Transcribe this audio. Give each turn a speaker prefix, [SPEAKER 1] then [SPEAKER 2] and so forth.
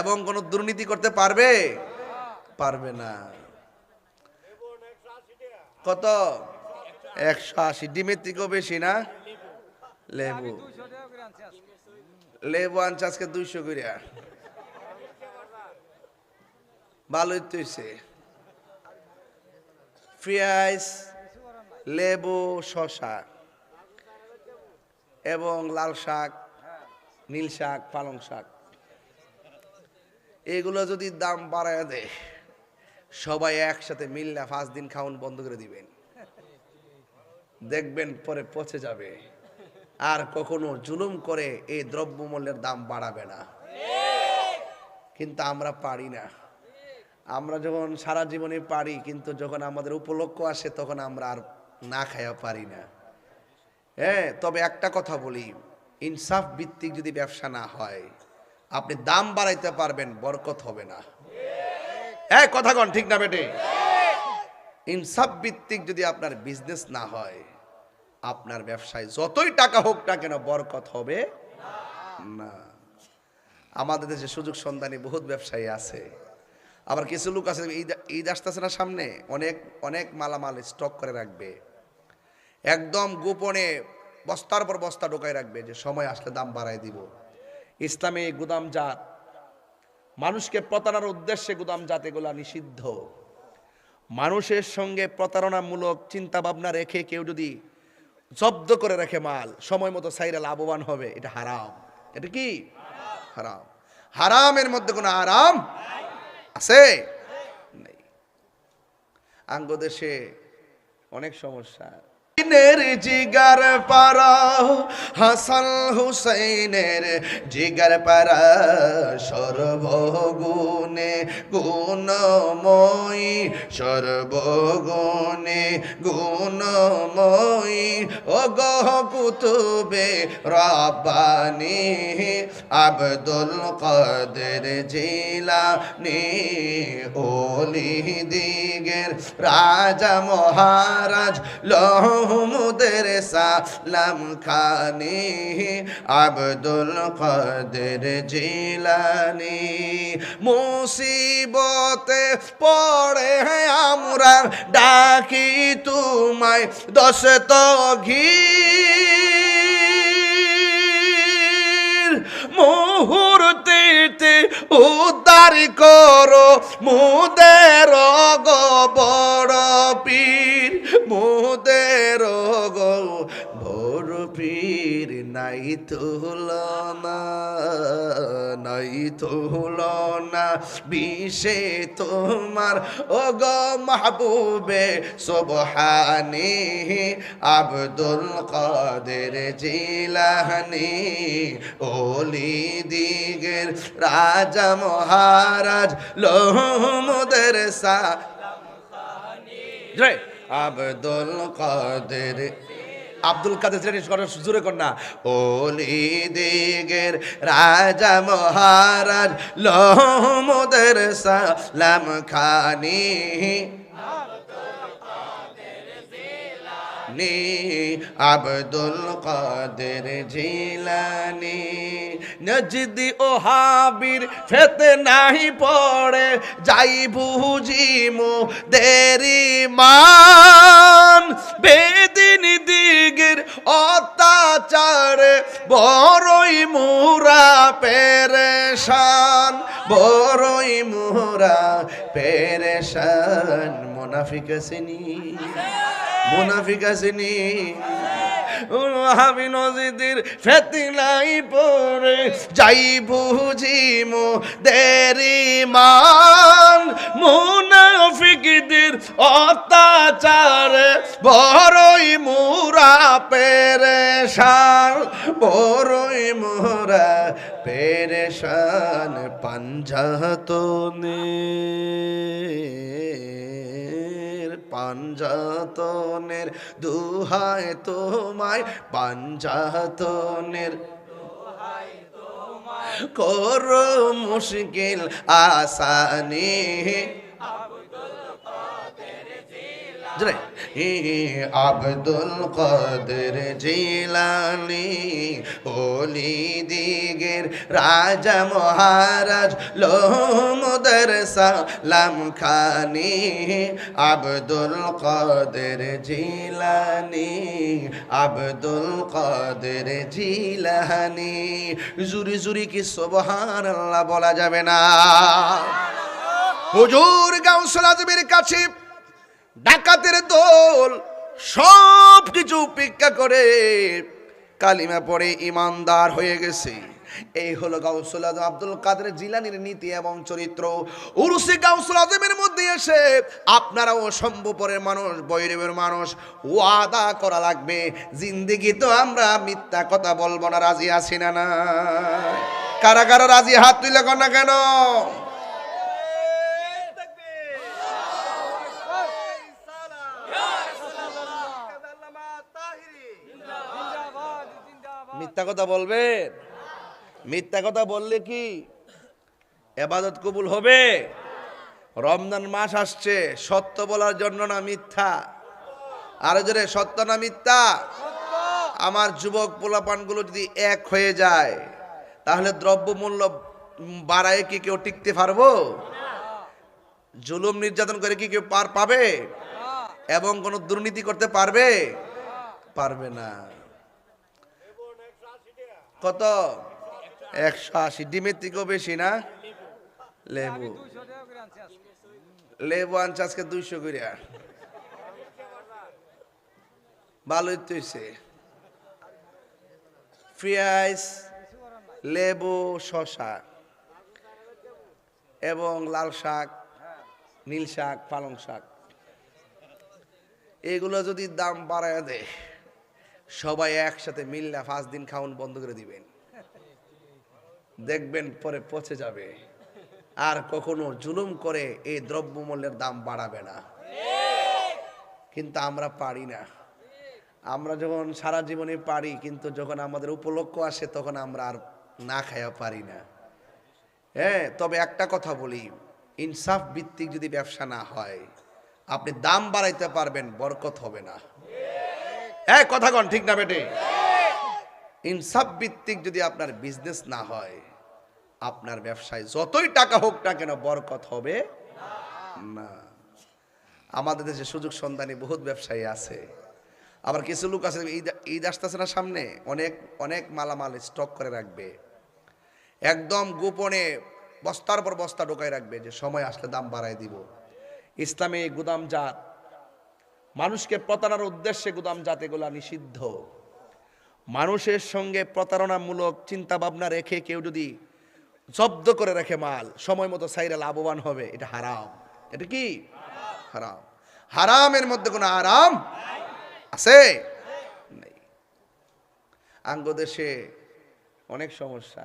[SPEAKER 1] এবং কোনো দুর্নীতি করতে পারবে? পারবে না। কত? 180। ডিমের থেকেও বেশি না? লেবু লেবু আনছে আজকে 200 করে। ভালোই তো হইছে। পেঁয়াজ, লেবু, শসা এবং লাল শাক, নীল শাক, পালং শাক, এগুলো যদি দাম বাড়ায় দেয়, সবাই একসাথে মিললে 5 দিন খাওয়ান বন্ধ করে দিবেন, দেখবেন পরে পচে যাবে। আর কখনো জুলুম করে এই দ্রব্যমূল্যের দাম বাড়াবে না। কিন্তু আমরা পারি না। আমরা যখন সারা জীবনে পারি, কিন্তু যখন আমাদের উপলক্ষ আসে তখন আমরা আর না খাইয়া পারি না। হ্যাঁ, তবে একটা কথা বলি, ইনসাফ ভিত্তিক যদি ব্যবসা না হয়, আপনি দাম বাড়াইতে পারবেন, বরকত হবে না। হ্যাঁ, কথা কন ঠিক না বেটে? ইনসাফ ভিত্তিক যদি আপনার বিজনেস না হয়, আপনার ব্যবসায় যতই টাকা হোক না কেন, বরকত হবে না। আমাদের দেশে সুযোগ সন্ধানী বহুত ব্যবসায়ী আছে। আবার কিছু লোক আছে, ঈদ আসতেছে না সামনে, অনেক অনেক মালামাল স্টক করে রাখবে, একদম গোপনে বস্তার পর বস্তা ঢোকায় রাখবে, যে সময় আসলে দাম বাড়ায় দিব। ইসলামে গুদামজাত, মানুষকে প্রতারণার উদ্দেশ্যে গুদামজাত, এগুলা নিষিদ্ধ। মানুষের সঙ্গে প্রতারণামূলক চিন্তা ভাবনা রেখে কেউ যদি জব্দ করে রাখে মাল, সময় মতো সাইরা লাভবান হবে, এটা হারাম। এটা কি হারাম? হারামের মধ্যে কোনো আরাম আছে? নেই। আঙ্গ দেশে অনেক সমস্যা। জিগার পারা, হাসান হুসাইনের জিগার পারা, সর্বগুণে গুণময়ী, সর্বগুণে গুণময়ী, ও গহ কুতুবে রব্বানি, আব্দুল কাদের জিলানী, ওলি দিগের রাজা মহারাজ, লহমুদের সালাম খানি, আব্দুল কাদের জিলানী। মুসিবতে পড়ে আমরা ডাকি তোমায়, দশত ঘির মুহূর্তে উদ্ধার করো মুদের গো বড় পীর, মুদের গো বড় পীর। নাই তুলনা, নাই তুলনা বিষে তোমার, ও গো মাহবুবে সুবহানী, আব্দুল কাদের জিলানী, ওলি দিগের রাজা মহারাজ, লহমুদের সালাম খানি, আব্দুল কাদের, আব্দুল কাদের জিলানী জোরে কর না, ওলি দিগের রাজা মহারাজ, লহমুদের সালাম খানি, আব্দুল কাদের জিলানী। নজদি ও হাবির ফেতে নাহি পড়ে, যাই বুঝিমু দেরি মান, বেদিন দিগের অত্যাচারে বড়ই মুরা পেরেশান, বড়ই মুরা পেরেশান। মুনাফিক আসেনি, মুনাফিক আসেনি, হাবি নজিদের ফেতনাই পড়ে, যাই বুঝিমু দেরি মান, মুনাফিকদের অত্যাচারে বড়ই মুরা পেরেশান, বড়ই মুরা পেরেশান। পাঞ্জাতনে, পাঞ্জাতনের দুহায় তোমায়, পাঞ্জাতনের করো মুশকিল আসানি, জোরে আব্দুল কাদের জিলানী ওলি দিগের রাজা মহারাজ লোমদের সালাম খানি আব্দুল কাদের জিলানী আব্দুল কাদের জিলানী জুরি জুরি কি সুবহানাল্লাহ বলা যাবে না হুজুর গাউসুল আজমের কাছে ডাকাতের দল সব কিছু উপেক্ষা করে কালিমা পড়ে ইমানদার হয়ে গেছে। এই হলো গাউসুল আজম আব্দুল কাদের জিলানীর নীতি এবং চরিত্র। উরুসে গাউসুল আজমের মধ্যে এসে আপনারাও সম্ভবপরের মানুষ, বৈরবের মানুষ, ওয়াদা করা লাগবে জিন্দেগি তো আমরা মিথ্যা কথা বলবো না। রাজি আছি না? না কারা কারা রাজি? হাত তুলে কর না কেন? মিথ্যা কথা বলবেন? মিথ্যা কথা বললে কি ইবাদত কবুল হবে? রমজান মাস আসছে, সত্য বলার জন্য না মিথ্যা? আরো জোরে, সত্য না মিথ্যা? আমার যুবক পোলাপানগুলো যদি এক হয়ে যায় তাহলে দ্রব্যমূল্য বাড়ায় কি কেউ টিকতে পারবো? জুলুম নির্যাতন করে কি কেউ পার পাবে? এবং কোন দুর্নীতি করতে পারবে? পারবে না। কত? 180। ডিমের থেকেও বেশি না? লেবু লেবু আনছে আজকে 200 করে। ভালোই তো হইছে। পেঁয়াজ, লেবু, শসা এবং লাল শাক, নীল শাক, পালং শাক, এগুলো যদি দাম বাড়ায় দেয় সবাই একসাথে মিল্লা 5 দিন খাওয়ান বন্ধ করে দিবেন, দেখবেন পরে পচে যাবে। আর কখনো জুলুম করে এই দ্রব্যমূল্যের দাম বাড়াবে না। কিন্তু আমরা পারি না। আমরা যখন সারা জীবনে পারি, কিন্তু যখন আমাদের উপলক্ষ আসে তখন আমরা আর না খাইয়া পারি না। হ্যাঁ, তবে একটা কথা বলি, ইনসাফ ভিত্তিক যদি ব্যবসা না হয় আপনি দাম বাড়াইতে পারবেন, বরকত হবে না। হ্যাঁ কথা কন ঠিক না বেটে? ইনসাফ ভিত্তিক যদি আপনার বিজনেস না হয়, আপনার ব্যবসায় যতই টাকা হোক না কেন বরকত হবে না। আমাদের দেশে সুযোগ সন্ধানী বহুত ব্যবসায়ী আছে, আবার কিছু লোক আছে ঈদ আসতেছে না সামনে, অনেক অনেক মালামাল স্টক করে রাখবে, একদম গোপনে বস্তার পর বস্তা ঢোকায় রাখবে যে সময় আসলে দাম বাড়ায় দিব। ইসলামে গুদামজাত, মানুষকে প্রতারণার উদ্দেশ্যে গুদামজাত এগুলা নিষিদ্ধ। মানুষের সঙ্গে প্রতারণামূলক চিন্তা ভাবনা রেখে কেউ যদি জব্দ করে রাখে মাল, সময় মতো সাইরা লাভবান হবে, এটা হারাম। এটা কি হারাম? হারামের মধ্যে কোনো আরাম আছে? নেই। আঙ্গ দেশে অনেক সমস্যা।